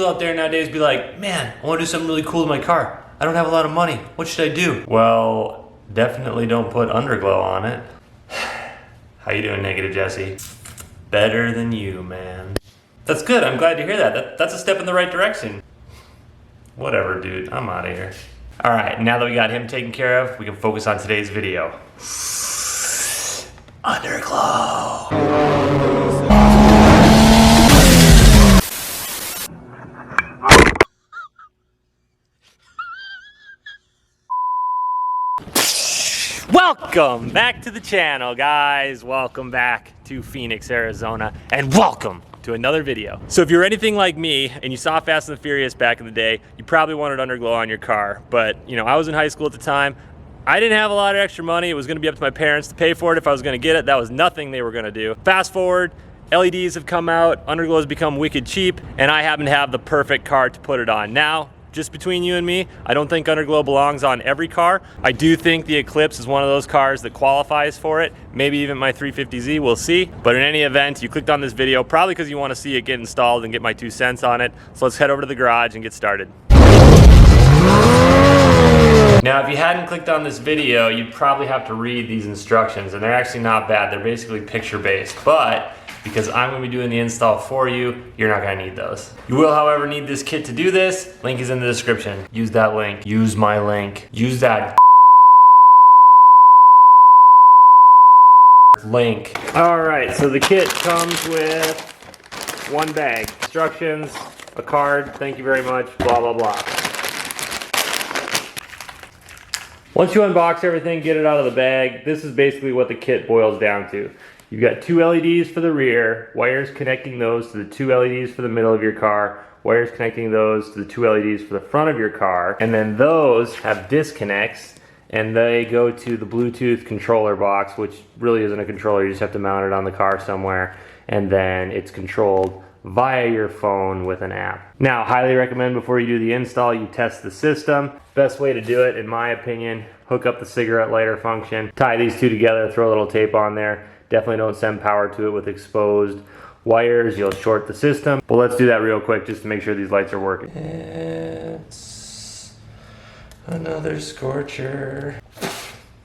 out there nowadays be like, man, I want to do something really cool to my car. I don't have a lot of money. What should I do? Well, definitely don't put Underglow on it. How you doing, Negative Jesse? Better than you, man. That's good. I'm glad to hear that. That's a step in the right direction. Whatever, dude. I'm out of here. All right, now that we got him taken care of, we can focus on today's video. Underglow. Welcome back to the channel, guys. Welcome back to Phoenix, Arizona, and welcome to another video. So if you're anything like me and you saw Fast and the Furious back in the day, you probably wanted Underglow on your car. But you know, I was in high school at the time. I didn't have a lot of extra money. It was gonna be up to my parents to pay for it if I was gonna get it. That was nothing they were gonna do. Fast forward, LEDs have come out, Underglow has become wicked cheap, and I happen to have the perfect car to put it on. Now, just between you and me, I don't think Underglow belongs on every car. I do think the Eclipse is one of those cars that qualifies for it. Maybe even my 350Z, we'll see. But in any event, you clicked on this video probably because you want to see it get installed and get my 2 cents on it. So let's head over to the garage and get started. Now, if you hadn't clicked on this video, you'd probably have to read these instructions, and they're actually not bad. They're basically picture-based, but because I'm gonna be doing the install for you, you're not gonna need those. You will, however, need this kit to do this. Link is in the description. Use that link. Use my link. Use that link. All right, so the kit comes with one bag. Instructions, a card, thank you very much, blah, blah, blah. Once you unbox everything, get it out of the bag, this is basically what the kit boils down to. You've got 2 LEDs for the rear, wires connecting those to the 2 LEDs for the middle of your car, wires connecting those to the 2 LEDs for the front of your car, and then those have disconnects and they go to the Bluetooth controller box, which really isn't a controller, you just have to mount it on the car somewhere, and then it's controlled via your phone with an app. Now, highly recommend before you do the install, you test the system. Best way to do it, in my opinion, hook up the cigarette lighter function, tie these two together, throw a little tape on there. Definitely don't send power to it with exposed wires. You'll short the system. But let's do that real quick just to make sure these lights are working. It's another scorcher.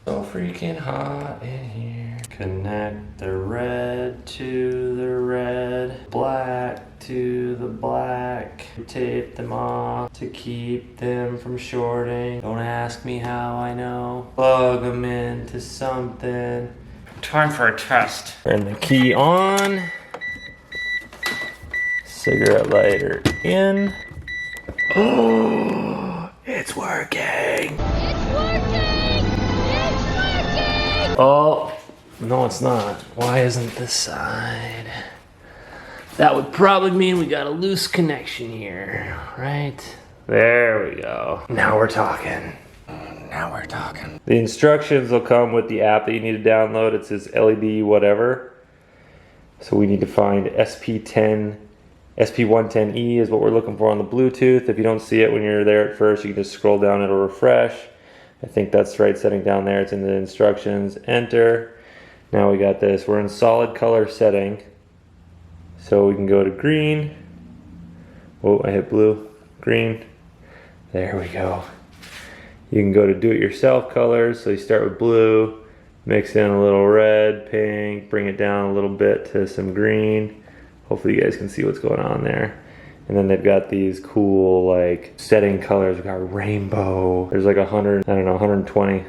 So freaking hot in here. Connect the red to the red, black to the black. Tape them off to keep them from shorting. Don't ask me how I know. Plug them into something. Time for a test. Turn the key on. Cigarette lighter in. Oh, it's working. It's working. It's working. Oh, no, it's not. Why isn't this side? That would probably mean we got a loose connection here, right? There we go. Now we're talking. Now we're talking. The instructions will come with the app that you need to download. It says LED whatever. So we need to find SP110E is what we're looking for on the Bluetooth. If you don't see it when you're there at first, you can just scroll down, it'll refresh. I think that's the right setting down there. It's in the instructions. Enter. Now we got this. We're in solid color setting. So we can go to green. Oh, I hit blue. Green. There we go. You can go to do-it-yourself colors, so you start with blue, mix in a little red, pink, bring it down a little bit to some green. Hopefully you guys can see what's going on there. And then they've got these cool like setting colors. We've got rainbow. There's like 100, I don't know, 120.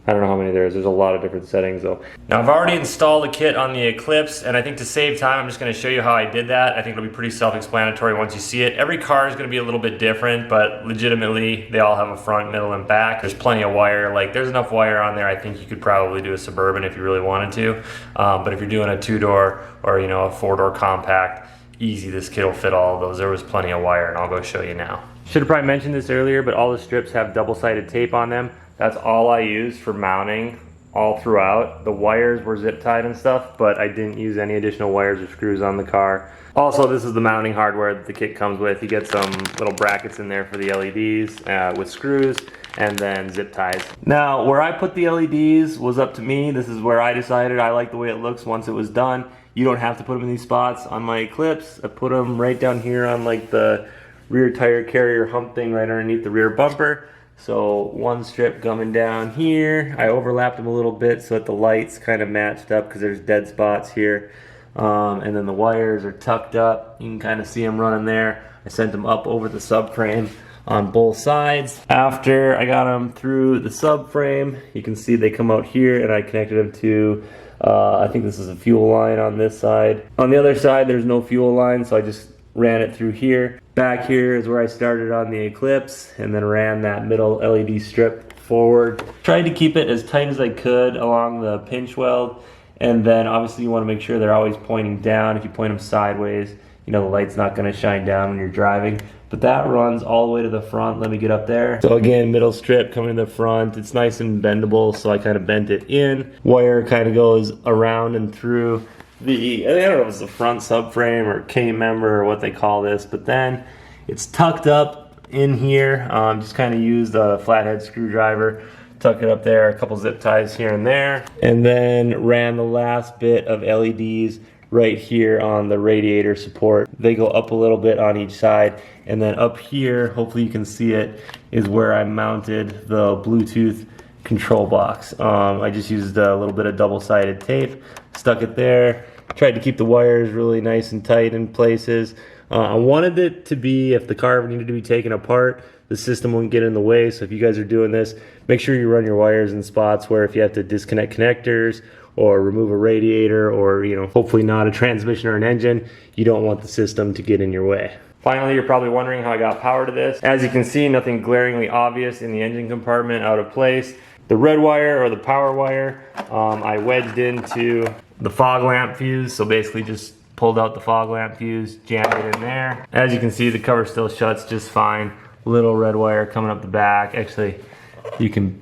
I don't know how many there is. There's a lot of different settings though. Now I've already installed the kit on the Eclipse, and I think to save time, I'm just gonna show you how I did that. I think it'll be pretty self-explanatory once you see it. Every car is gonna be a little bit different, but legitimately, they all have a front, middle, and back. There's plenty of wire. Like, there's enough wire on there. I think you could probably do a Suburban if you really wanted to. But if you're doing a 2-door or, you know, a 4-door compact, easy, this kit will fit all of those. There was plenty of wire, and I'll go show you now. Should have probably mentioned this earlier, but all the strips have double-sided tape on them. That's all I used for mounting all throughout. The wires were zip tied and stuff, but I didn't use any additional wires or screws on the car. Also, this is the mounting hardware that the kit comes with. You get some little brackets in there for the LEDs with screws and then zip ties. Now, where I put the LEDs was up to me. This is where I decided I like the way it looks once it was done. You don't have to put them in these spots. On my Eclipse, I put them right down here on like the rear tire carrier hump thing right underneath the rear bumper. So one strip coming down here. I overlapped them a little bit so that the lights kind of matched up because there's dead spots here. And then the wires are tucked up. You can kind of see them running there. I sent them up over the subframe on both sides. After I got them through the subframe, you can see they come out here, and I connected them to, I think this is a fuel line on this side. On the other side, there's no fuel line, so I just ran it through here. Back here is where I started on the Eclipse, and then ran that middle LED strip forward. Tried to keep it as tight as I could along the pinch weld, and then obviously you want to make sure they're always pointing down. If you point them sideways, you know the light's not going to shine down when you're driving. But that runs all the way to the front. Let me get up there. So again, middle strip coming to the front. It's nice and bendable, so I kind of bent it in. Wire kind of goes around and through the, I don't know if it's the front subframe or K-member or what they call this, but then it's tucked up in here. Just kind of used a flathead screwdriver, tuck it up there, a couple zip ties here and there, and then ran the last bit of LEDs right here on the radiator support. They go up a little bit on each side, and then up here, hopefully you can see it, is where I mounted the Bluetooth control box. I just used a little bit of double-sided tape, stuck it there, tried to keep the wires really nice and tight in places. I wanted it to be, if the car ever needed to be taken apart, the system wouldn't get in the way. So if you guys are doing this, make sure you run your wires in spots where if you have to disconnect connectors or remove a radiator, or hopefully not a transmission or an engine, you don't want the system to get in your way. Finally, you're probably wondering how I got power to this. As you can see, nothing glaringly obvious in the engine compartment out of place. The red wire, or the power wire, I wedged into the fog lamp fuse. So basically just pulled out the fog lamp fuse, jammed it in there. As you can see, the cover still shuts just fine. Little red wire coming up the back. Actually, you can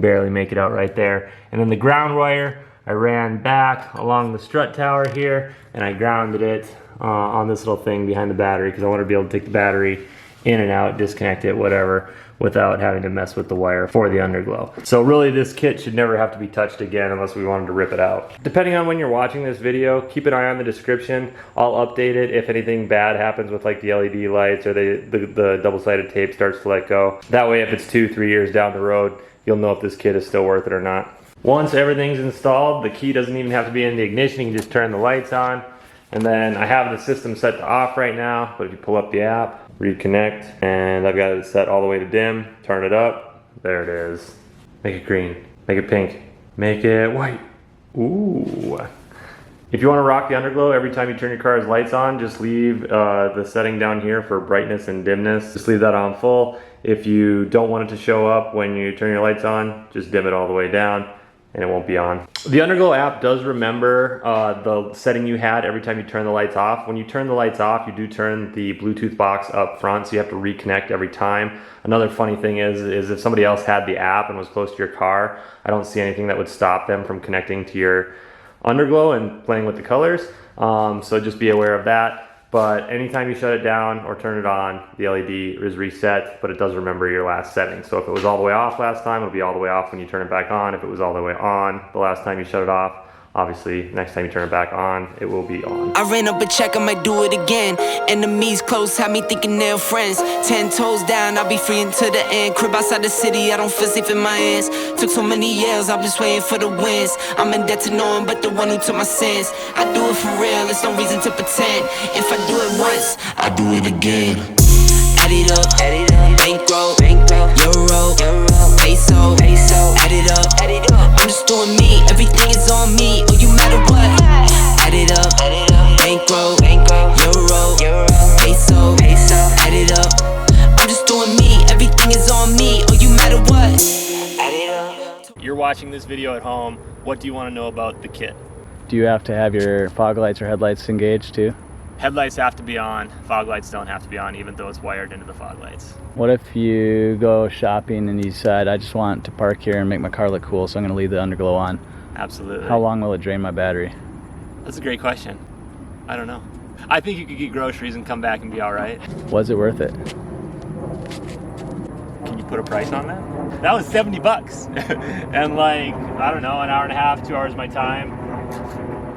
barely make it out right there. And then the ground wire, I ran back along the strut tower here, and I grounded it on this little thing behind the battery, because I wanted to be able to take the battery in and out, disconnect it, whatever, without having to mess with the wire for the underglow. So really this kit should never have to be touched again unless we wanted to rip it out. Depending on when you're watching this video, keep an eye on the description. I'll update it if anything bad happens with like the LED lights, or the double-sided tape starts to let go. That way if it's 2-3 years down the road, you'll know if this kit is still worth it or not. Once everything's installed, the key doesn't even have to be in the ignition. You can just turn the lights on. And then I have the system set to off right now, but if you pull up the app, reconnect, and I've got it set all the way to dim, turn it up, there it is. Make it green, make it pink, make it white. Ooh. If you want to rock the underglow every time you turn your car's lights on, just leave the setting down here for brightness and dimness. Just leave that on full. If you don't want it to show up when you turn your lights on, just dim it all the way down, and it won't be on. The Underglow app does remember the setting you had every time you turn the lights off. When you turn the lights off, you do turn the Bluetooth box up front, so you have to reconnect every time. Another funny thing is if somebody else had the app and was close to your car, I don't see anything that would stop them from connecting to your Underglow and playing with the colors. So just be aware of that. But anytime you shut it down or turn it on, the LED is reset, but it does remember your last setting. So if it was all the way off last time, it'll be all the way off when you turn it back on. If it was all the way on the last time you shut it off, obviously next time you turn it back on, it will be on. I ran up a check, I might do it again. Enemies close, had me thinking they're friends. 10 toes down, I'll be free until the end. Crib outside the city, I don't feel safe in my hands. Took so many years, I'm just waiting for the wins. I'm in debt to no one but the one who took my sins. I do it for real, there's no reason to pretend. If I do it once, I do it again. Add it up, bankroll, euro, peso, add it up, I'm just doing me, everything is on me, oh you matter what. Add it up, bankroll, euro, peso, add it up, I'm just doing me, everything is on me, oh you matter what. Add it up. You're watching this video at home, what do you want to know about the kit? Do you have to have your fog lights or headlights engaged too? Headlights have to be on, fog lights don't have to be on, even though it's wired into the fog lights. What if you go shopping and you decide, I just want to park here and make my car look cool, so I'm going to leave the underglow on? Absolutely. How long will it drain my battery? That's a great question. I don't know. I think you could get groceries and come back and be all right. Was it worth it? Can you put a price on that? That was 70 bucks. And like, I don't know, an hour and a half, 2 hours of my time.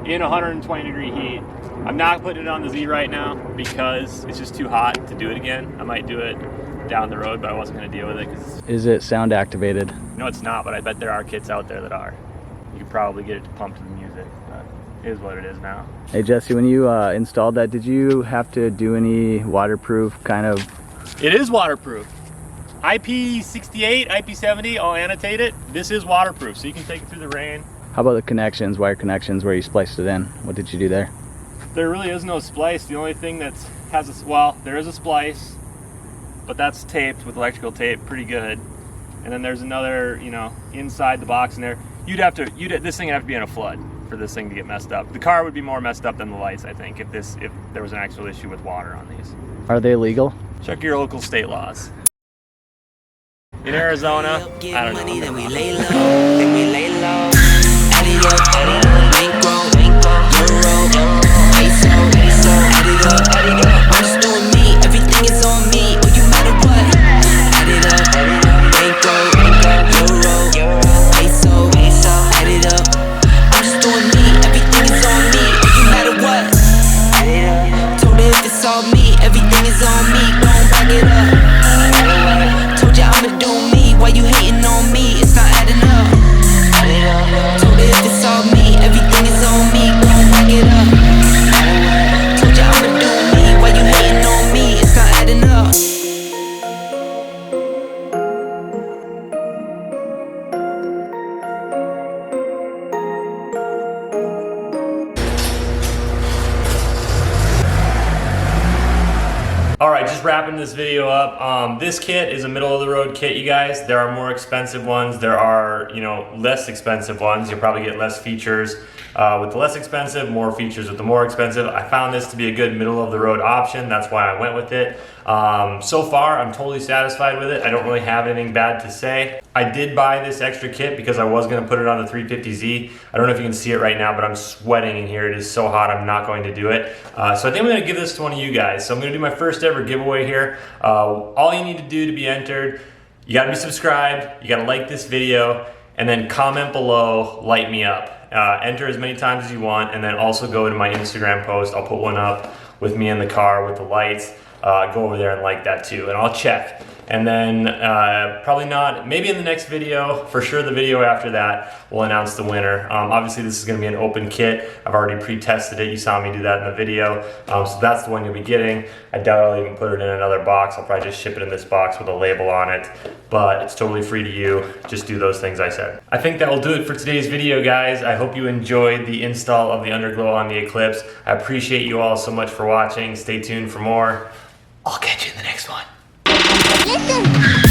in 120 degree heat. I'm not putting it on the Z right now because it's just too hot to do it again. I might do it down the road, but I wasn't going to deal with it because Is it sound activated? no, it's not, but I bet there are kits out there that are. You could probably get it to pump to the music, but it is what it is now. Hey Jesse, when you installed that, did you have to do any waterproof kind of? It is waterproof. IP68, IP70, I'll annotate it. This is waterproof, so you can take it through the rain. How about the connections, wire connections where you spliced it in? What did you do there? There really is no splice. The only thing that has a, well, there is a splice, but that's taped with electrical tape pretty good. And then there's another, you know, inside the box in there. This thing would have to be in a flood for this thing to get messed up. The car would be more messed up than the lights, I think, if there was an actual issue with water on these. Are they legal? Check your local state laws. In Arizona, I don't know. Then we lay low, then we lay low. Add it up, bankroll, euro, peso, add it up. I'm just doing me, everything is on me, or you matter what. Add it up, bankroll, euro, peso, add it up. I'm just doing me, everything is on me, or you matter what. Add it up. Told her if it's all me, everything is on me, gon' back it up. Told ya I'ma do me, why you hating on me? It's not adding up. Told her if it's all me, everything is on me, gon' back it up. Told ya I'ma do me, why you hating on me? It's not adding up. All right, just wrapping this video up. This kit is a middle of the road kit, you guys. There are more expensive ones. There are, you know, less expensive ones. You'll probably get less features with the less expensive, more features with the more expensive. I found this to be a good middle of the road option. That's why I went with it. So far, I'm totally satisfied with it. I don't really have anything bad to say. I did buy this extra kit because I was gonna put it on the 350Z. I don't know if you can see it right now, but I'm sweating in here. It is so hot, I'm not going to do it. So I think I'm gonna give this to one of you guys. So I'm gonna do my first ever giveaway here. All you need to do to be entered, you gotta be subscribed, you gotta like this video, and then comment below, light me up. Enter as many times as you want, and then also go to my Instagram post. I'll put one up with me in the car with the lights. Go over there and like that too, and I'll check. And then probably not, maybe in the next video, for sure the video after that, we'll announce the winner. Obviously this is gonna be an open kit. I've already pre-tested it. You saw me do that in the video. So that's the one you'll be getting. I doubt I'll even put it in another box. I'll probably just ship it in this box with a label on it, but it's totally free to you. Just do those things I said. I think that will do it for today's video, guys. I hope you enjoyed the install of the Underglow on the Eclipse. I appreciate you all so much for watching. Stay tuned for more. I'll catch you in the next one. Listen.